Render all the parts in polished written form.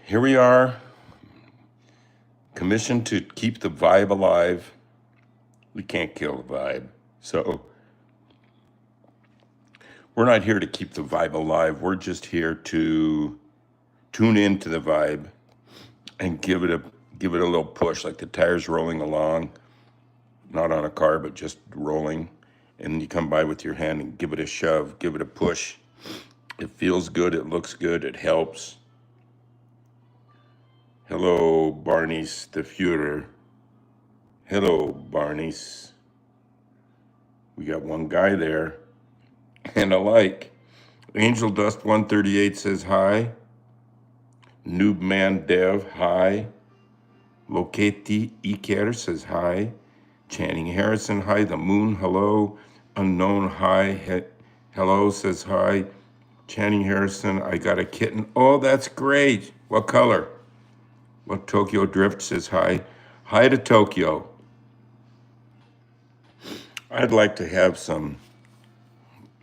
Here we are, commissioned to keep the vibe alive. We can't kill the vibe. So we're not here to keep the vibe alive. We're just here to tune into the vibe and give it a little push, like the tires rolling along, not on a car, but just rolling. And you come by with your hand and give it a shove, give it a push. It feels good, it looks good, it helps. Hello, Barney's the Führer. Hello, Barney's. We got one guy there. And a like. Angel Dust 138 says hi. Noob Man Dev, hi. Loketi Iker says hi. Channing Harrison, hi. The Moon, hello. Unknown, hi. Hello says hi. Channing Harrison, I got a kitten. Oh, that's great. What color? What Tokyo Drift says hi. Hi to Tokyo. I'd like to have some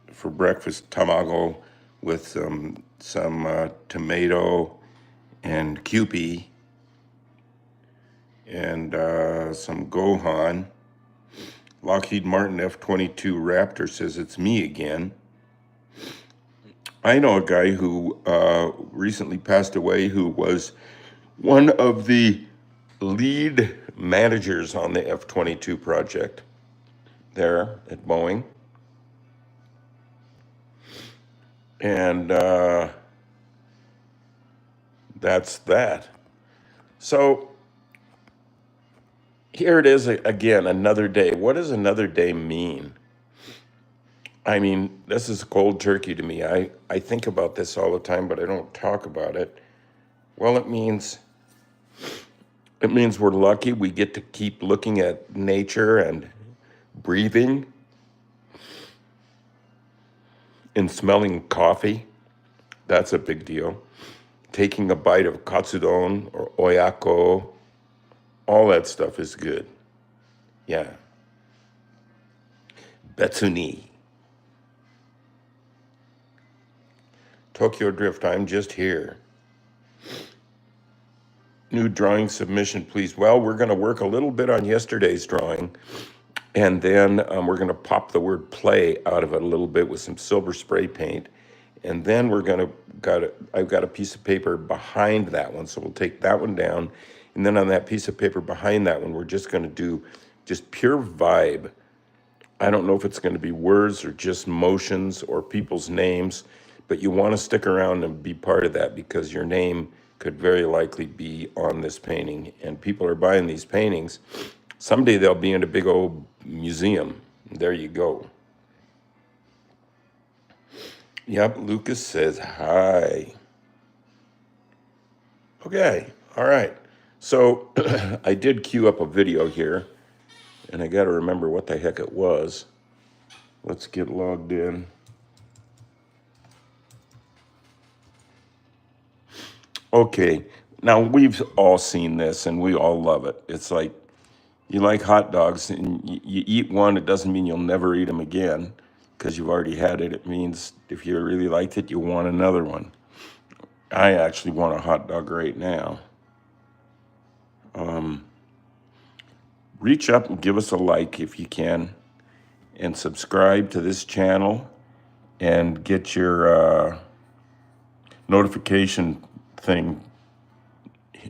for breakfast tamago with some tomato and Kewpie and some Gohan. Lockheed Martin F-22 Raptor says it's me again. I know a guy who recently passed away who was one of the lead managers on the F-22 project there at Boeing. And that's that. So here it is again, another day. What does another day mean? I mean, this is cold turkey to me. I think about this all the time, but I don't talk about it. Well, it means we're lucky we get to keep looking at nature and breathing and smelling coffee. That's a big deal. Taking a bite of katsudon or oyako, all that stuff is good. Yeah. Betsuni. Tokyo Drift, I'm just here. New drawing submission, please. Well, we're going to work a little bit on yesterday's drawing, and then we're going to pop the word play out of it a little bit with some silver spray paint. And then I've got a piece of paper behind that one, so we'll take that one down. And then on that piece of paper behind that one, we're just going to do just pure vibe. I don't know if it's going to be words or just motions or people's names, but you want to stick around and be part of that because your name could very likely be on this painting. And people are buying these paintings. Someday they'll be in a big old museum. There you go. Yep, Lucas says hi. Okay, all right. So I did queue up a video here, and I got to remember what the heck it was. Let's get logged in. Okay, now we've all seen this and we all love it. It's like you like hot dogs and you eat one, it doesn't mean you'll never eat them again because you've already had it. It means if you really liked it, you want another one. I actually want a hot dog right now. Reach up and give us a like if you can, and subscribe to this channel and get your notification thing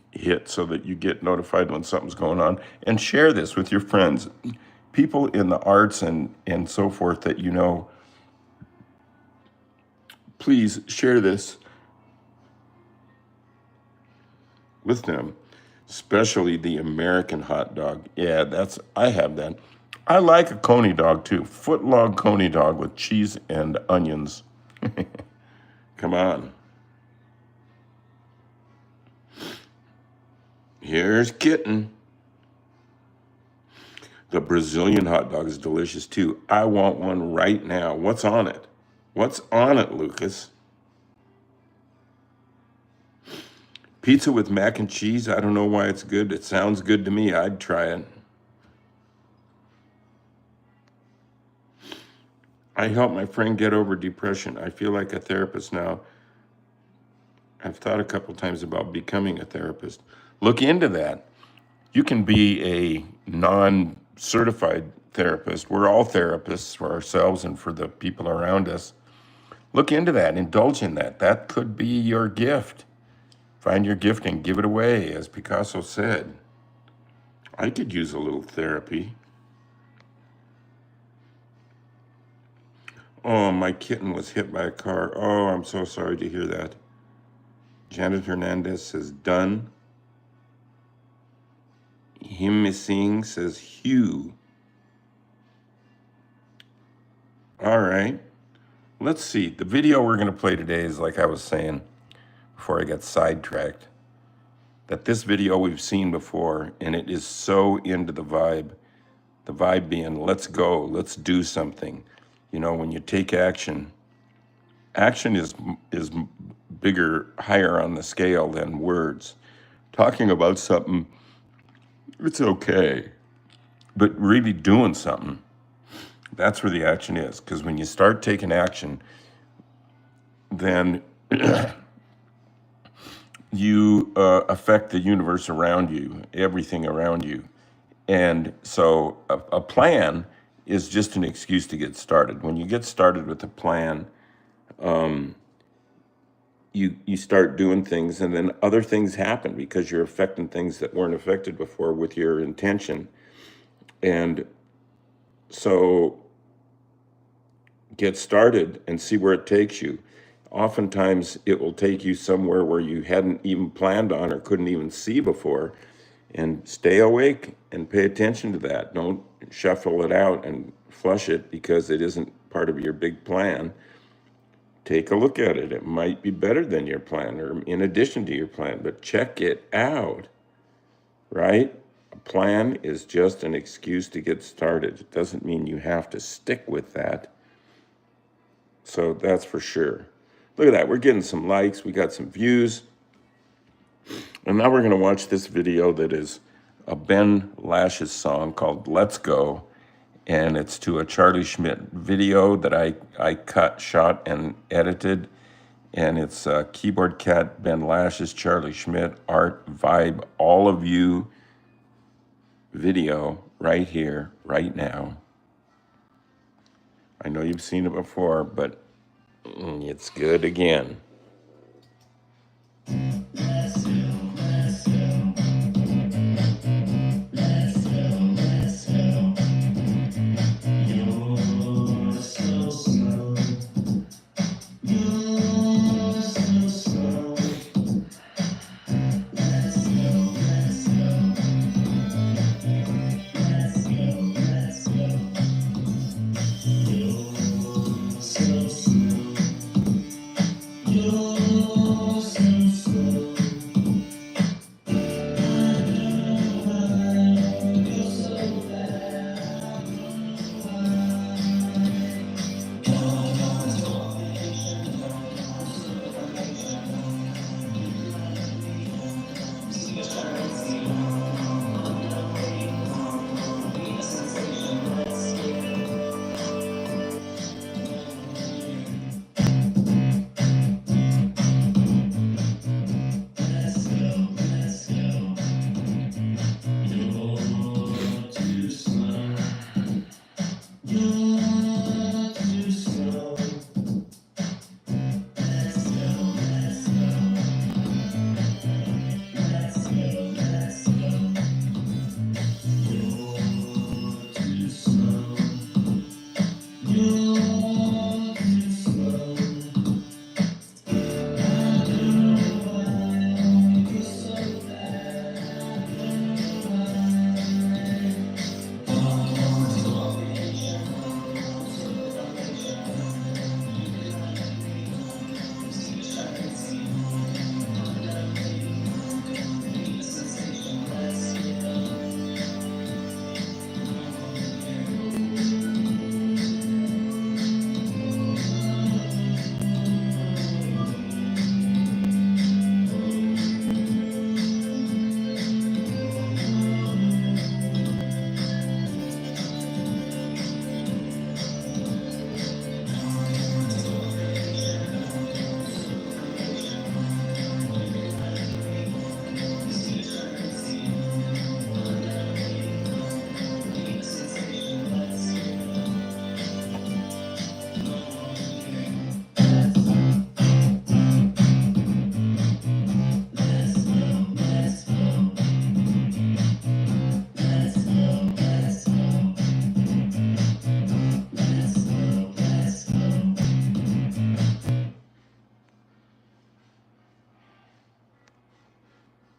hit so that you get notified when something's going on, and share this with your friends, people in the arts and so forth that you know. Please share this with them, especially the American hot dog. Yeah, I have that. I like a coney dog too, footlong coney dog with cheese and onions. Come on. Here's Kitten. The Brazilian hot dog is delicious too. I want one right now. What's on it? What's on it, Lucas? Pizza with mac and cheese. I don't know why it's good. It sounds good to me. I'd try it. I help my friend get over depression. I feel like a therapist now. I've thought a couple times about becoming a therapist. Look into that. You can be a non-certified therapist. We're all therapists for ourselves and for the people around us. Look into that, indulge in that. That could be your gift. Find your gift and give it away, as Picasso said. I could use a little therapy. Oh, my kitten was hit by a car. Oh, I'm so sorry to hear that. Janet Hernandez says, done. Him missing says, Hugh. All right. Let's see. The video we're going to play today is, like I was saying before I got sidetracked, that this video we've seen before, and it is so into the vibe. The vibe being, let's go, let's do something. You know, when you take action, action is bigger, higher on the scale than words. Talking about something, it's okay. But really doing something, that's where the action is. Because when you start taking action, then you affect the universe around you, everything around you. And so a plan is just an excuse to get started. When you get started with a plan, you start doing things, and then other things happen because you're affecting things that weren't affected before with your intention. And so get started and see where it takes you. Oftentimes it will take you somewhere where you hadn't even planned on or couldn't even see before. And stay awake and pay attention to that. Don't shuffle it out and flush it because it isn't part of your big plan. Take a look at it. It might be better than your plan or in addition to your plan, but check it out, right? A plan is just an excuse to get started. It doesn't mean you have to stick with that. So that's for sure. Look at that. We're getting some likes. We got some views. And now we're going to watch this video that is a Ben Lash's song called Let's Go. And it's to a Charlie Schmidt video that I cut, shot, and edited. And it's Keyboard Cat, Ben Lash's Charlie Schmidt, art, vibe, all of you video right here, right now. I know you've seen it before, but it's good again.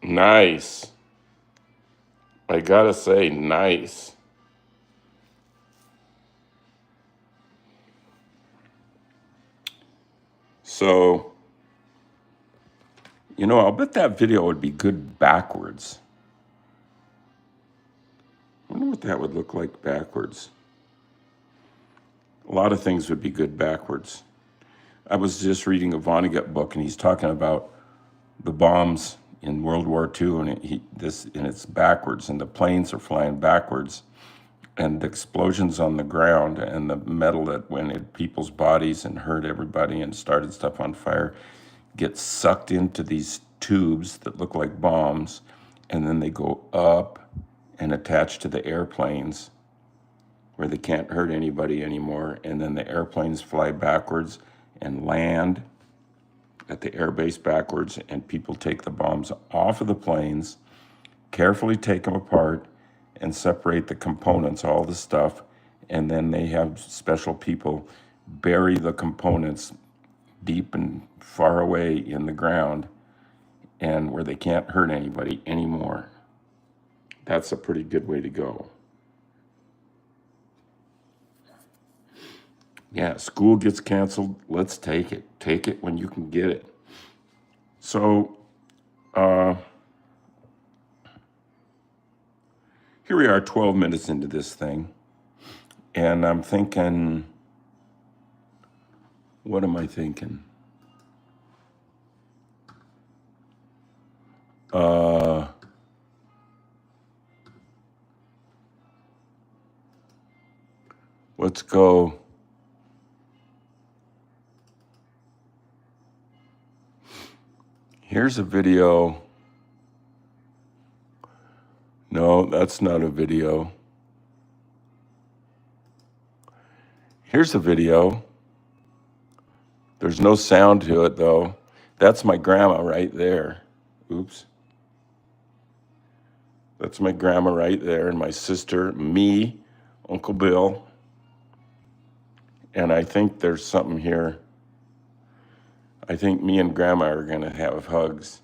Nice. I gotta say, nice. So, I'll bet that video would be good backwards. I wonder what that would look like backwards. A lot of things would be good backwards. I was just reading a Vonnegut book, and he's talking about the bombs in World War II, and it's backwards, and the planes are flying backwards, and the explosions on the ground, and the metal that went in people's bodies and hurt everybody and started stuff on fire, gets sucked into these tubes that look like bombs, and then they go up and attach to the airplanes where they can't hurt anybody anymore, and then the airplanes fly backwards and land at the airbase backwards, and people take the bombs off of the planes, carefully take them apart, and separate the components, all the stuff, and then they have special people bury the components deep and far away in the ground, and where they can't hurt anybody anymore. That's a pretty good way to go. Yeah, school gets canceled. Let's take it. Take it when you can get it. So, here we are 12 minutes into this thing. And I'm thinking, what am I thinking? Let's go. Here's a video. No, that's not a video. Here's a video. There's no sound to it, though. That's my grandma right there. Oops. That's my grandma right there, and my sister, me, Uncle Bill. And I think there's something here. I think me and grandma are going to have hugs.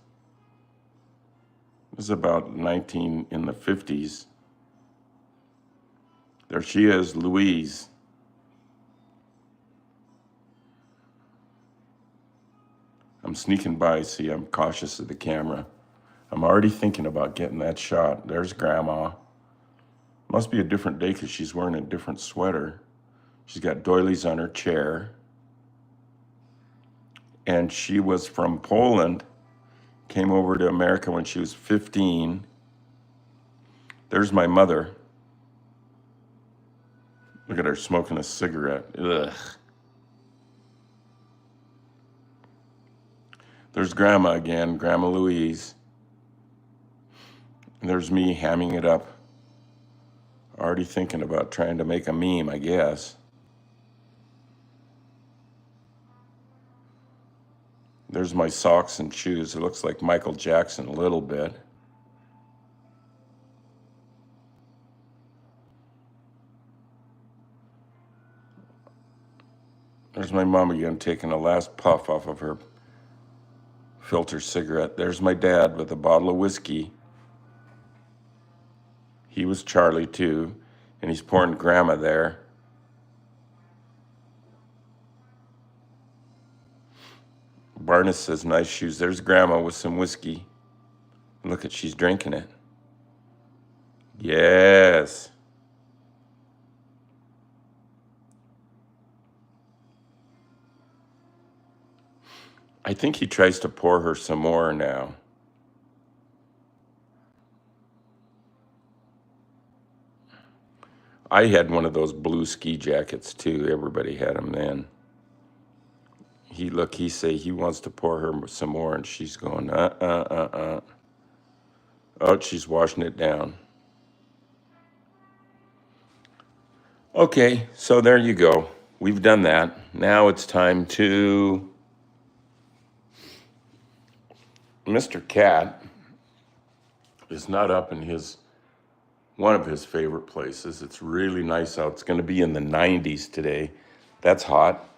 It was about in the 50s. There she is, Louise. I'm sneaking by, see, I'm cautious of the camera. I'm already thinking about getting that shot. There's grandma. Must be a different day because she's wearing a different sweater. She's got doilies on her chair. And she was from Poland, came over to America when she was 15. There's my mother. Look at her smoking a cigarette. Ugh. There's grandma again, Grandma Louise. And there's me hamming it up. Already thinking about trying to make a meme, I guess. There's my socks and shoes. It looks like Michael Jackson a little bit. There's my mom again taking a last puff off of her filter cigarette. There's my dad with a bottle of whiskey. He was Charlie too, and he's pouring grandma there. Barnes says, nice shoes. There's grandma with some whiskey. Look at, she's drinking it. Yes. I think he tries to pour her some more now. I had one of those blue ski jackets too. Everybody had them then. He say he wants to pour her some more, and she's going, Oh, she's washing it down. Okay, so there you go. We've done that. Now it's time to... Mr. Cat is not up in one of his favorite places. It's really nice out. It's going to be in the 90s today. That's hot.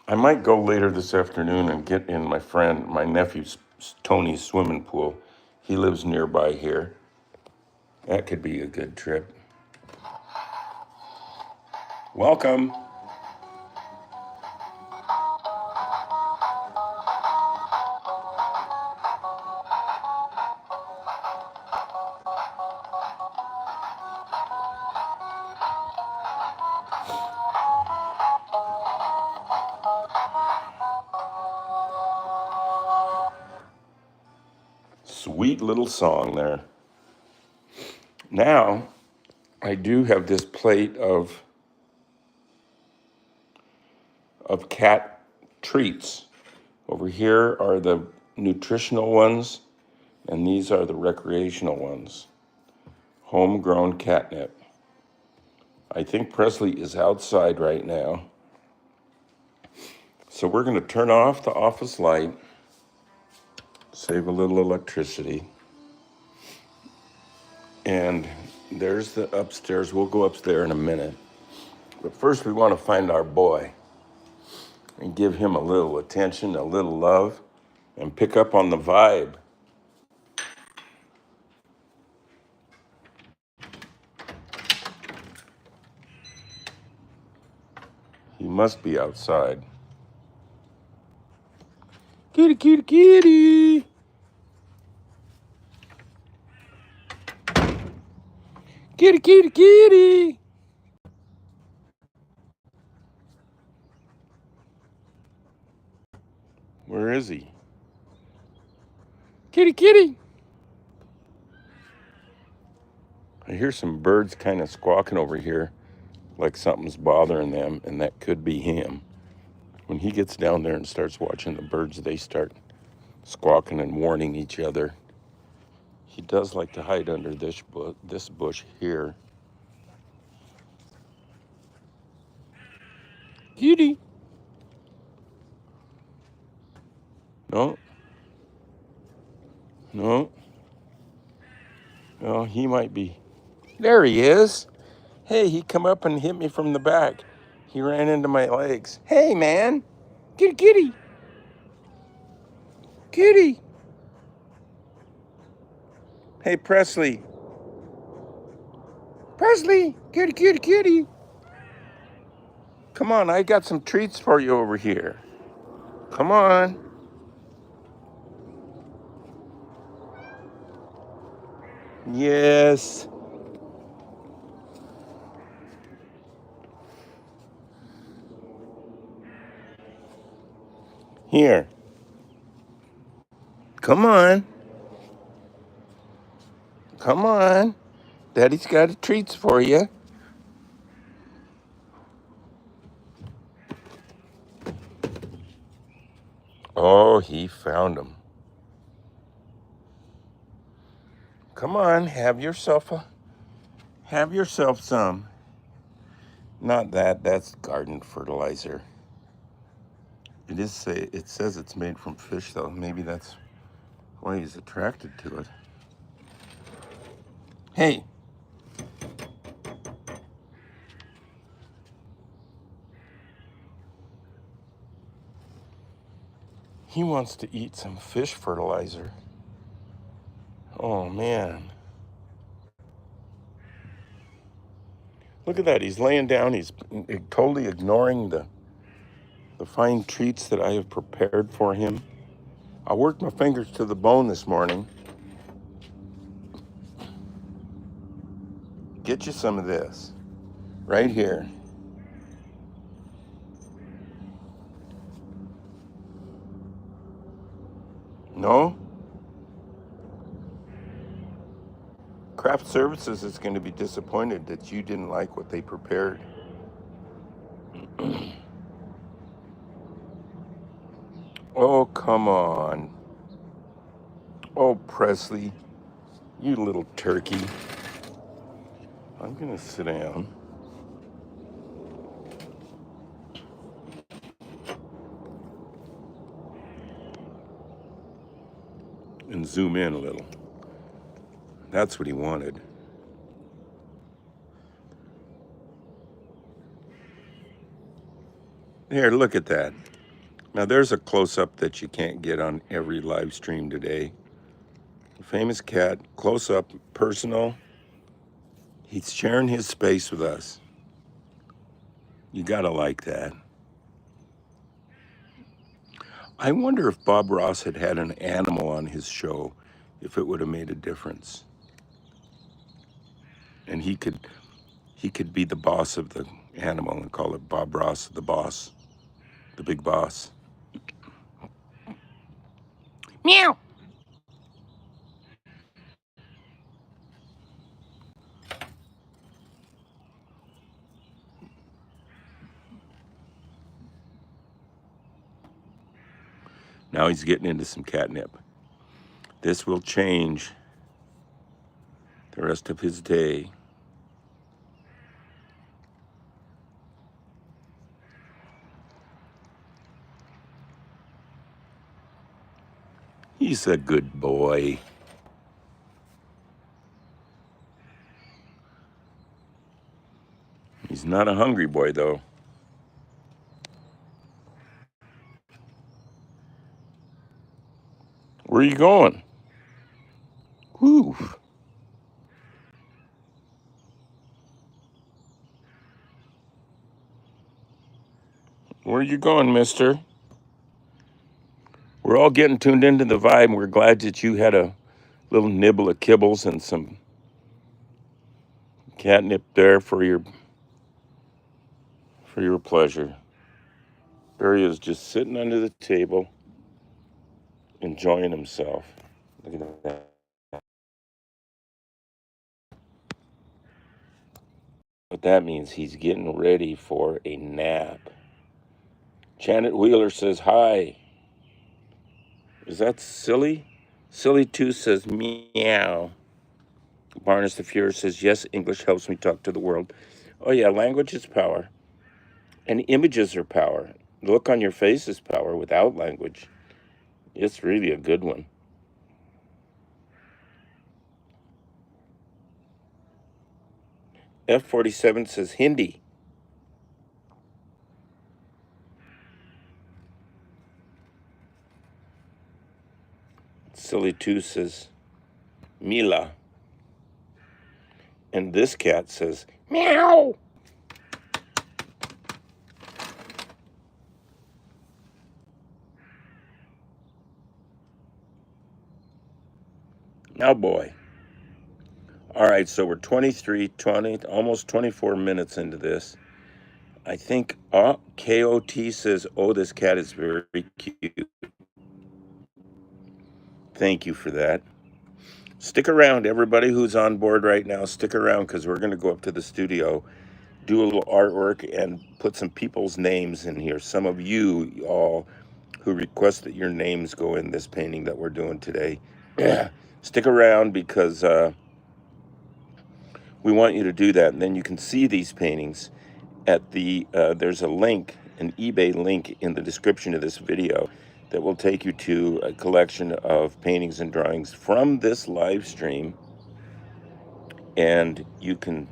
I might go later this afternoon and get in my nephew Tony's swimming pool He lives nearby here. That could be a good trip. Welcome. Sweet little song there. Now, I do have this plate of cat treats. Over here are the nutritional ones, and these are the recreational ones. Homegrown catnip. I think Presley is outside right now. So we're going to turn off the office light, save a little electricity. And there's the upstairs. We'll go upstairs in a minute. But first we want to find our boy and give him a little attention, a little love, and pick up on the vibe. He must be outside. Kitty, kitty, kitty. Kitty, kitty, kitty. Where is he? Kitty, kitty. I hear some birds kind of squawking over here, like something's bothering them, and that could be him. When he gets down there and starts watching the birds, they start squawking and warning each other. He does like to hide under this bush here. Kitty. No. No. Oh, he might be. There he is. Hey, he come up and hit me from the back. He ran into my legs. Hey, man. Kitty, kitty. Kitty. Hey, Presley. Presley. Kitty, kitty, kitty. Come on, I got some treats for you over here. Come on. Yes. Here. Come on. Come on. Daddy's got treats for you. Oh, he found them. Come on, have yourself some. Not that, that's garden fertilizer. It says it's made from fish though. Maybe that's why he's attracted to it. Hey. He wants to eat some fish fertilizer. Oh man. Look at that, he's laying down, he's totally ignoring the fine treats that I have prepared for him. I worked my fingers to the bone this morning. Get you some of this, right here. No? Craft Services is going to be disappointed that you didn't like what they prepared. Oh, come on. Oh, Presley, you little turkey. I'm going to sit down. And zoom in a little. That's what he wanted. Here, look at that. Now there's a close-up that you can't get on every live stream today. Famous cat, close up, personal. He's sharing his space with us. You gotta like that. I wonder if Bob Ross had had an animal on his show, if it would have made a difference. And he could be the boss of the animal and call it Bob Ross, the boss, the big boss. Meow. Now he's getting into some catnip. This will change the rest of his day. He's a good boy. He's not a hungry boy, though. Where are you going? Whew. Where are you going, mister? We're all getting tuned into the vibe. We're glad that you had a little nibble of kibbles and some catnip there for your pleasure. There he is, just sitting under the table, enjoying himself. Look at that. What that means, he's getting ready for a nap. Janet Wheeler says hi. Is that silly? Silly 2 says meow. Barnes the Fuhrer says, yes, English helps me talk to the world. Oh yeah, language is power. And images are power. The look on your face is power without language. It's really a good one. F47 says Hindi. Silly 2 says Mila. And this cat says meow. Now boy. All right, so we're 23, 20, almost 24 minutes into this. I think KOT says, oh, this cat is very cute. Thank you for that. Stick around, everybody who's on board right now. Stick around because we're going to go up to the studio, do a little artwork, and put some people's names in here. Some of you all who request that your names go in this painting that we're doing today. Stick around because we want you to do that. And then you can see these paintings at the, there's a link, an eBay link in the description of this video that will take you to a collection of paintings and drawings from this live stream. And you can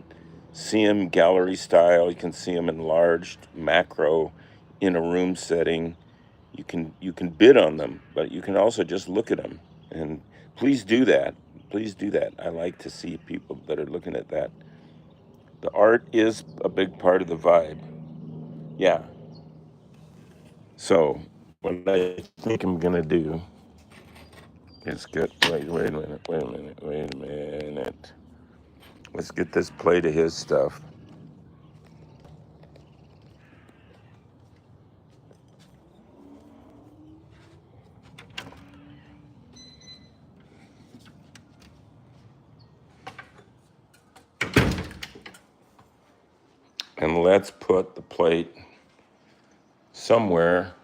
see them gallery style. You can see them enlarged, macro, in a room setting. You can bid on them, but you can also just look at them. And please do that. Please do that. I like to see people that are looking at that. The art is a big part of the vibe. Yeah. So what I think I'm gonna do is get wait a minute. Let's get this play to his stuff. And let's put the plate somewhere.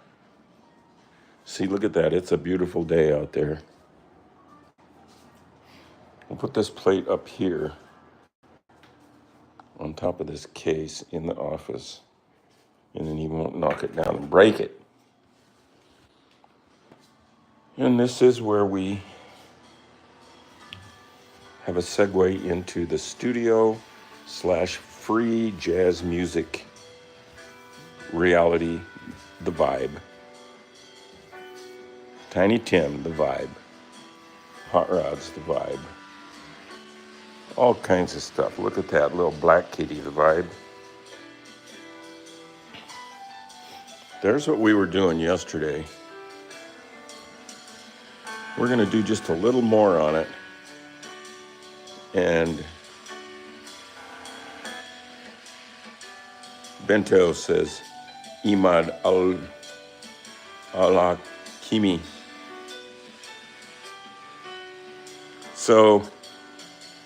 See, look at that. It's a beautiful day out there. We'll put this plate up here on top of this case in the office. And then he won't knock it down and break it. And this is where we have a segue into the studio / free jazz music reality, the vibe. Tiny Tim, the vibe. Hot rod's the vibe. All kinds of stuff. Look at that little black kitty, the vibe. There's what we were doing yesterday. We're going to do just a little more on it. And Bento says, Imad al-Hakimi. So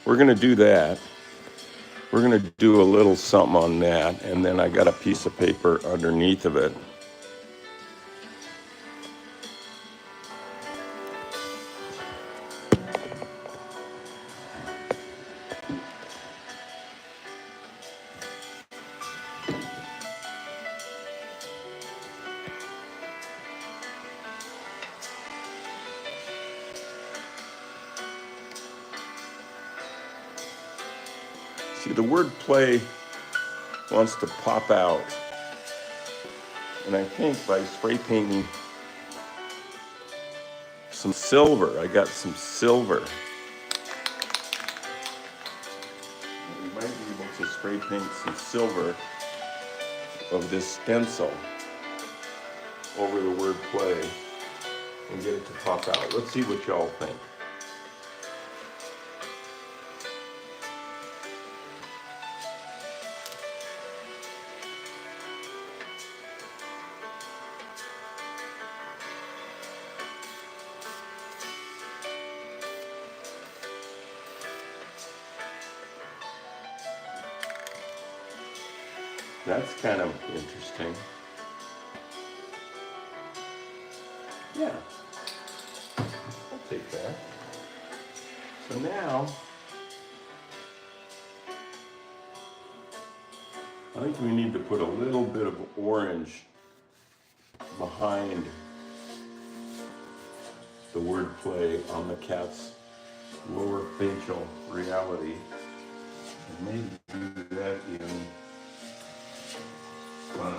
we're going to do that. We're going to do a little something on that. And then I got a piece of paper underneath of it. See, the word play wants to pop out. And I think by spray painting some silver, I got some silver. We might be able to spray paint some silver of this stencil over the word play and get it to pop out. Let's see what y'all think. That's kind of interesting. Yeah, I'll take that. So now, I think we need to put a little bit of orange behind the word play on the cat's lower facial reality. And maybe do that in fun.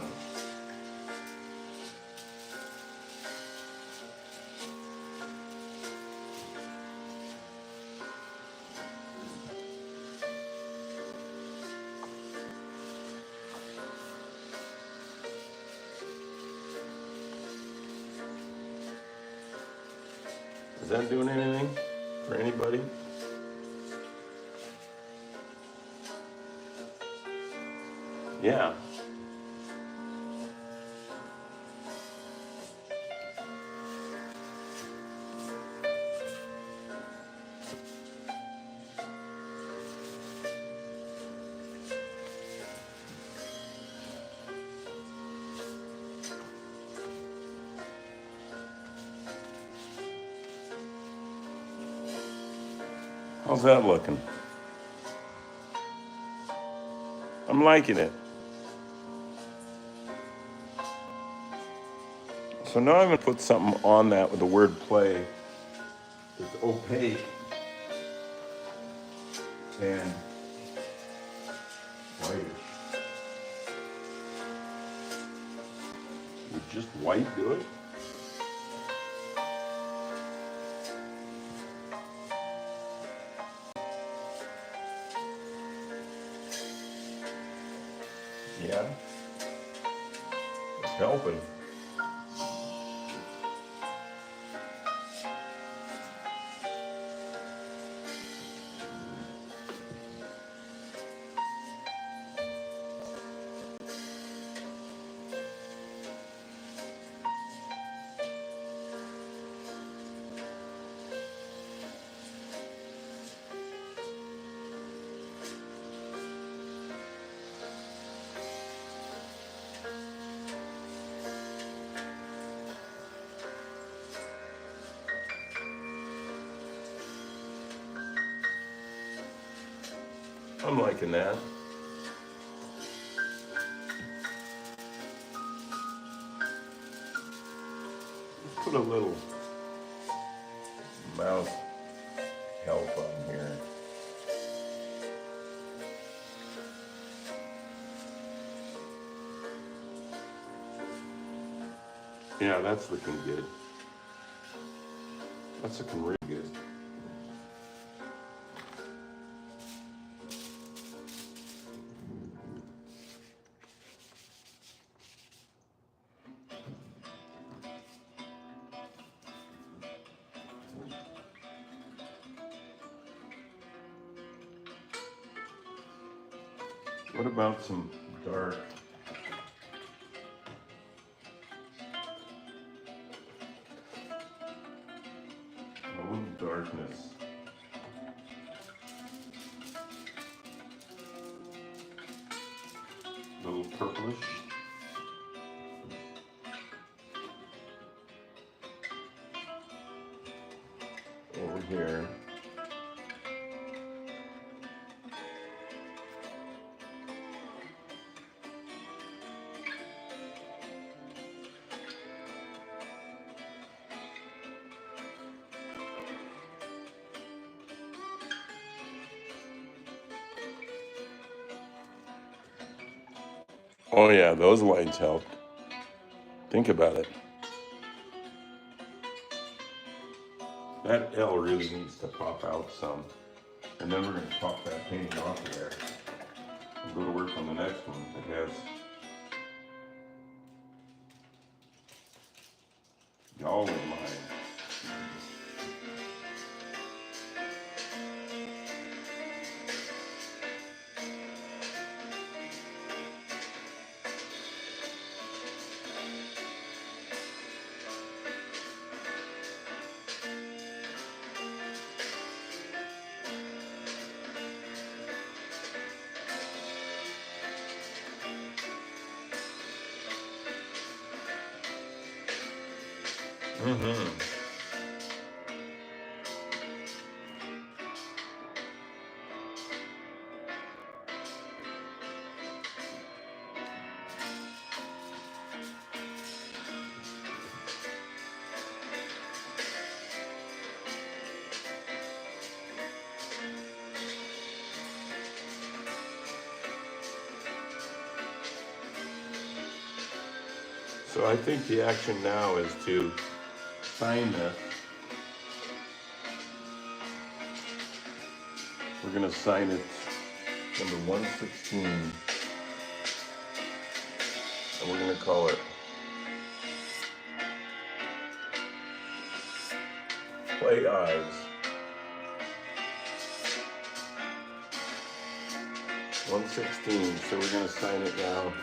Is that doing anything for anybody? Yeah. How's that looking? I'm liking it. So now I'm going to put something on that with the word play that's opaque and whitish. Would just white do it? Yeah, it's helping. I'm liking that. Put a little mouth help on here. Yeah, that's looking good. That's looking really good. What about some dark? A little darkness. A little purplish. Over here. Oh yeah, those lines helped. Think about it. That L really needs to pop out some. And then we're going to pop that painting off of there and go to work on the next one that has y'all in mind. Mm-hmm. So I think the action now is to sign this. We're going to sign it number 116. And we're going to call it Play Eyes. 116. So we're going to sign it now.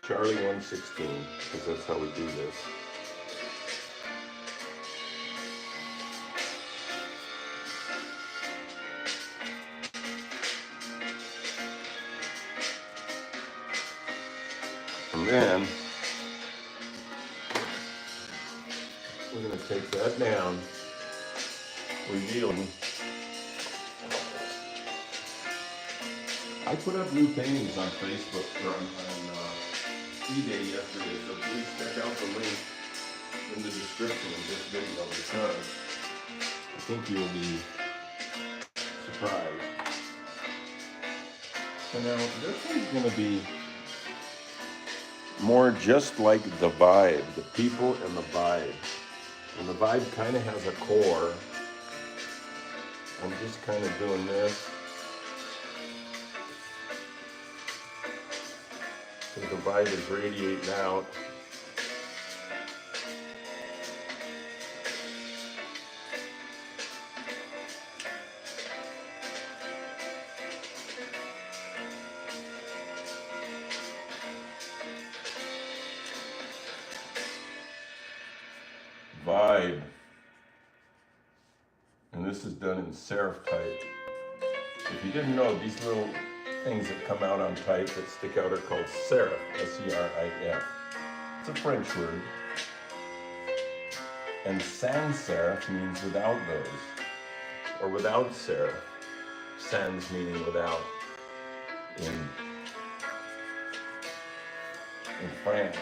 Charlie 116, because that's how we do this. And then we're going to take that down, revealing. I put up new paintings on Facebook or on eBay yesterday, so please check out the link in the description of this video because I think you'll be surprised. So now this one's going to be more just like the vibe, the people and the vibe. And the vibe kind of has a core. I'm just kind of doing this. So the vibe is radiating out. Vibe. And this is done in serif type. If you didn't know, these little things that come out on type that stick out are called serif, S-E-R-I-F. It's a French word. And sans serif means without those, or without serif. Sans meaning without in France.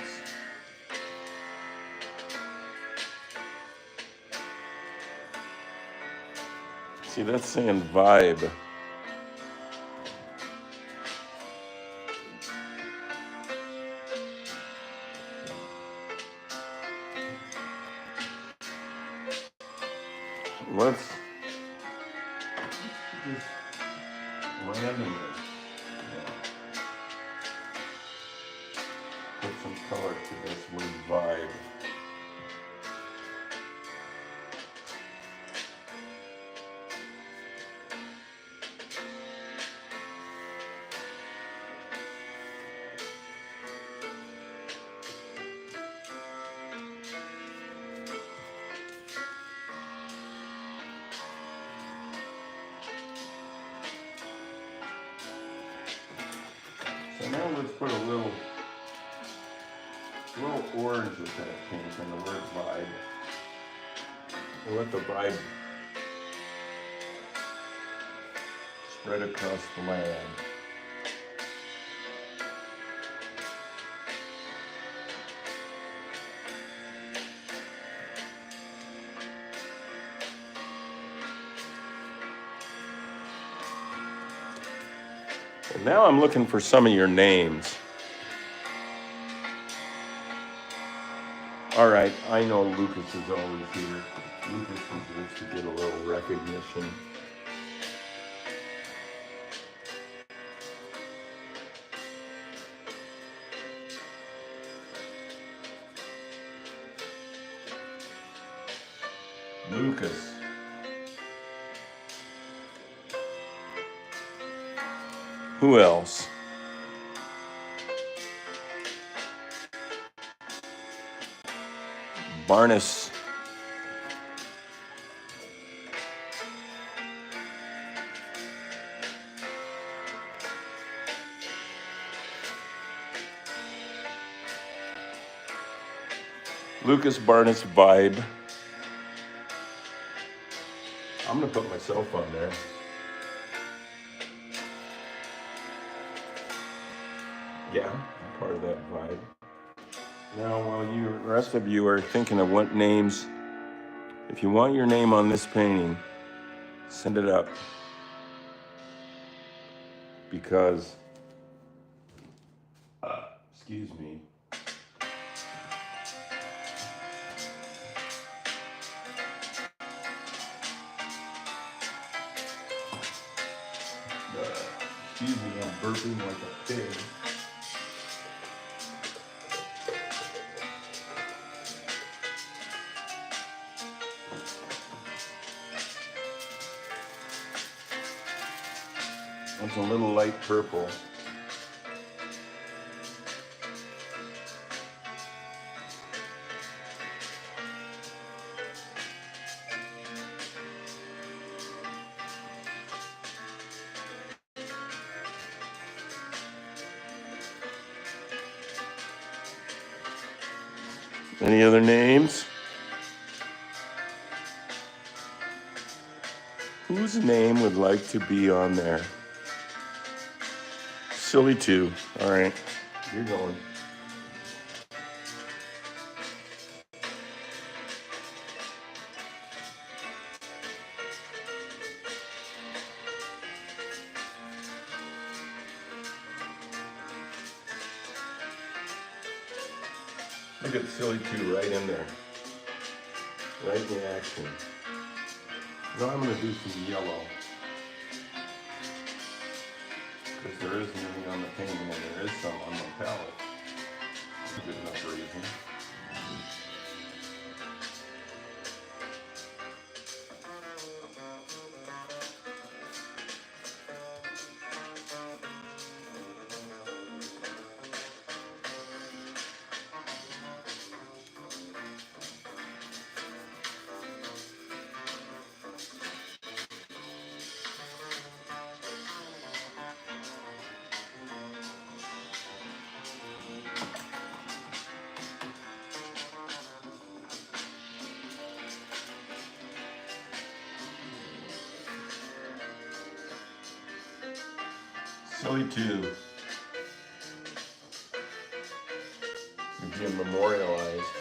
See, that's saying vibe. Let's just land in it. Put some color to this word vibe. And now let's put a little orange with that pink and the word vibe. And let the vibe spread across the land. And now I'm looking for some of your names. All right, I know Lucas is always here. Lucas deserves to get a little recognition. Lucas. Who else? Barnes. Lucas Barnes vibe. I'm gonna put myself on there. Yeah, I'm part of that vibe. Now, while the rest of you are thinking of what names, if you want your name on this painting, send it up. Because, excuse me. Excuse me, I'm burping like a pig. It's a little light purple. Any other names? Whose name would like to be on there? Silly 2. All right, you're going. Look at Silly 2 right in there. Right in the action. Now I'm going to do some yellow. Because there isn't any on the painting and there is some on the palette. That's a good enough reason. Silly 2. Being memorialized.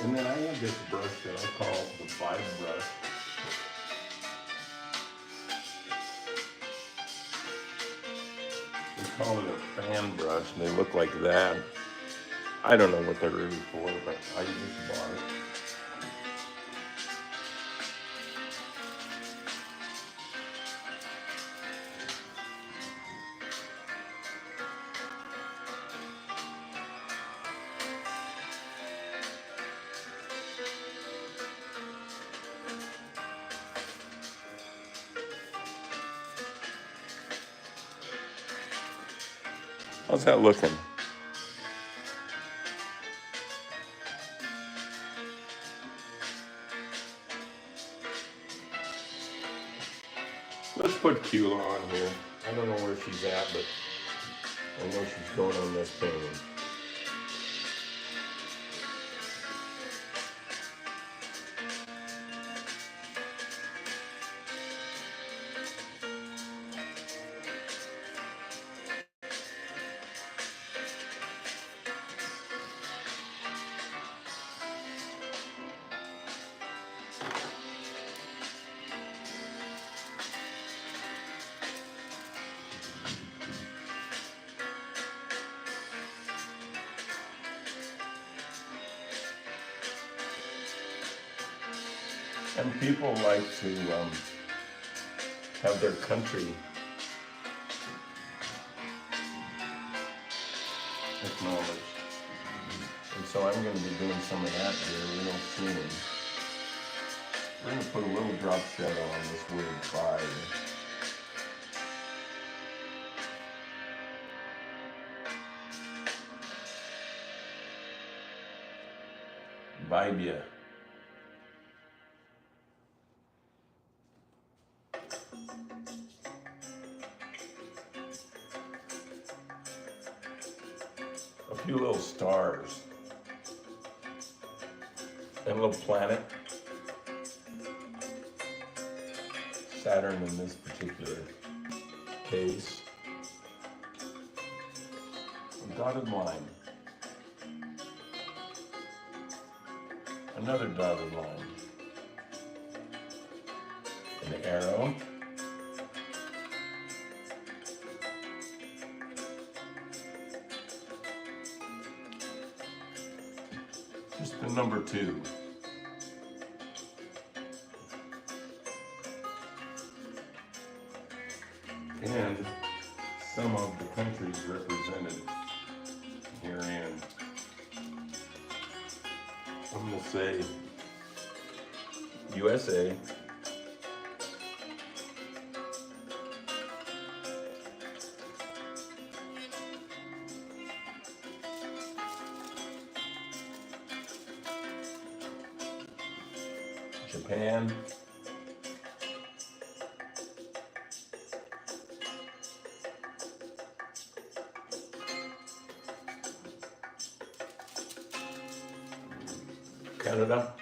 And then I have this brush that I call the vibe brush. We call it a fan brush, and they look like that. I don't know what they're really for, but I just bought it. How's that looking? put Cula on here. I don't know where she's at, but I know she's going on this painting. And people like to have their country acknowledged. And so I'm going to be doing some of that here real soon. We're going to put a little drop shadow on this word fire. Vibe. A few little stars. And a little planet. Saturn in this particular case. A dotted line. Another dotted line. An arrow. Just the number 2. And some of the countries represented herein. I'm going to say USA, Japan, Canada,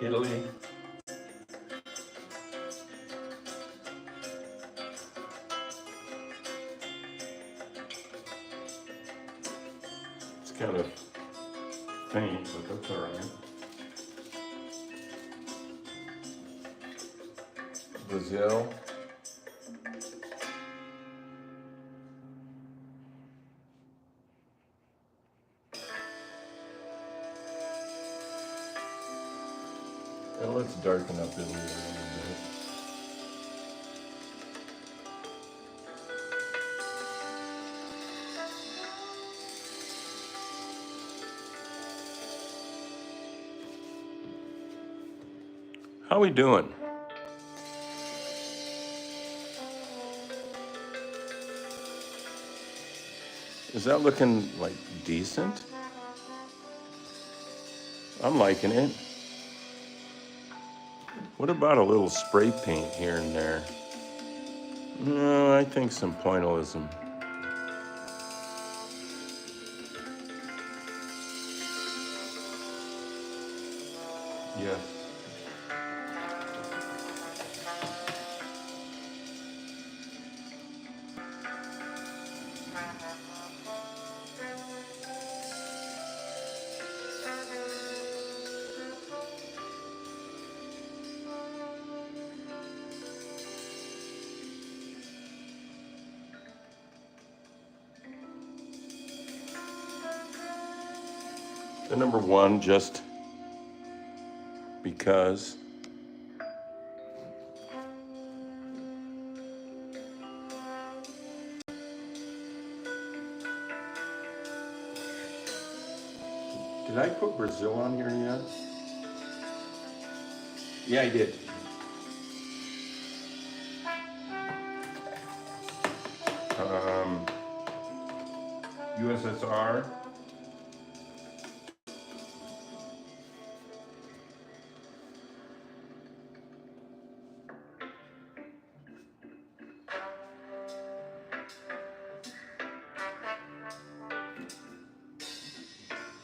Italy, it's kind of faint, but that's all right. Brazil, and let's darken up Italy a little bit. How we doing? Is that looking like decent? I'm liking it. What about a little spray paint here and there? No, I think some pointillism. Yes. The number 1, just because. Did I put Brazil on here yet? Yeah, I did. Um, USSR.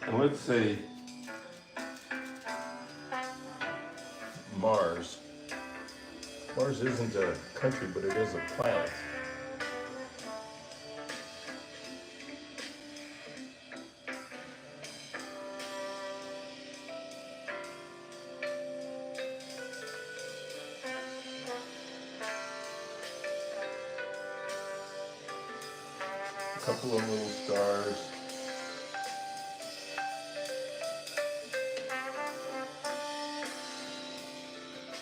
And let's say Mars. Mars isn't a country, but it is a planet. A couple of little stars.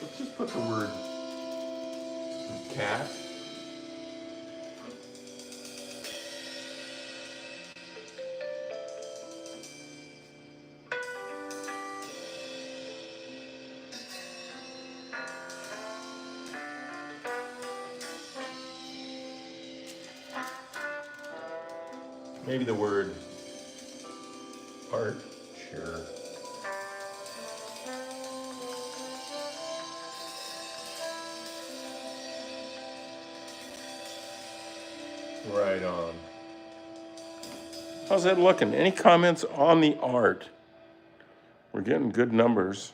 Let's just put the word cat. Maybe the word art. Sure. Right on. How's that looking? Any comments on the art? We're getting good numbers.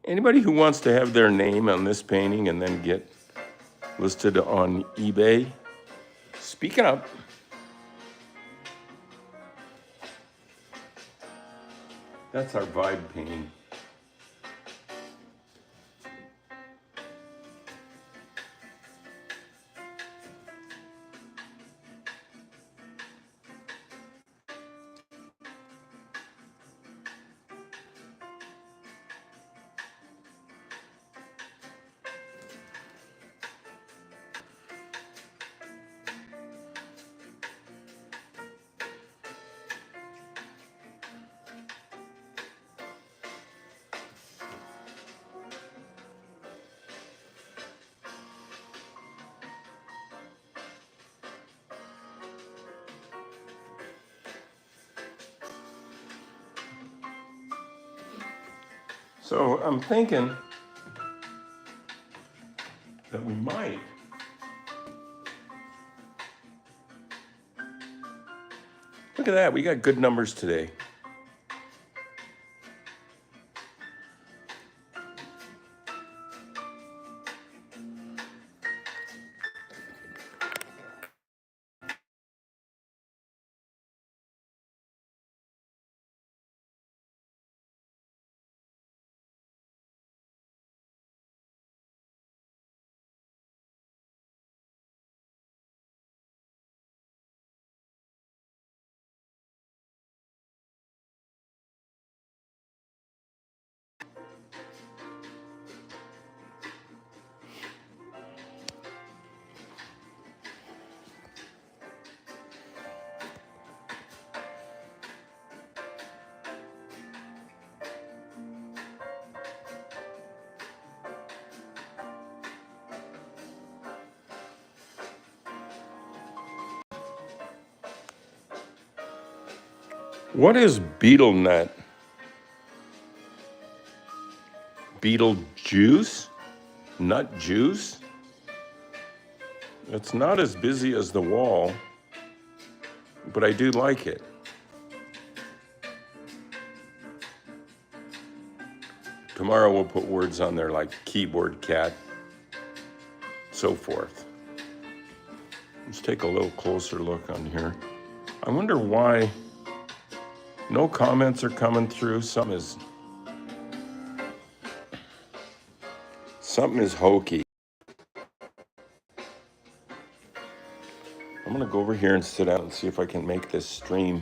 Anybody who wants to have their name on this painting and then get listed on eBay, speak up. That's our vibe painting. So I'm thinking that we might look at that. We got good numbers today. What is beetle nut? Beetle juice? Nut juice? It's not as busy as the wall, but I do like it. Tomorrow we'll put words on there like keyboard cat, so forth. Let's take a little closer look on here. I wonder why no comments are coming through. Something is hokey. I'm gonna go over here and sit down and see if I can make this stream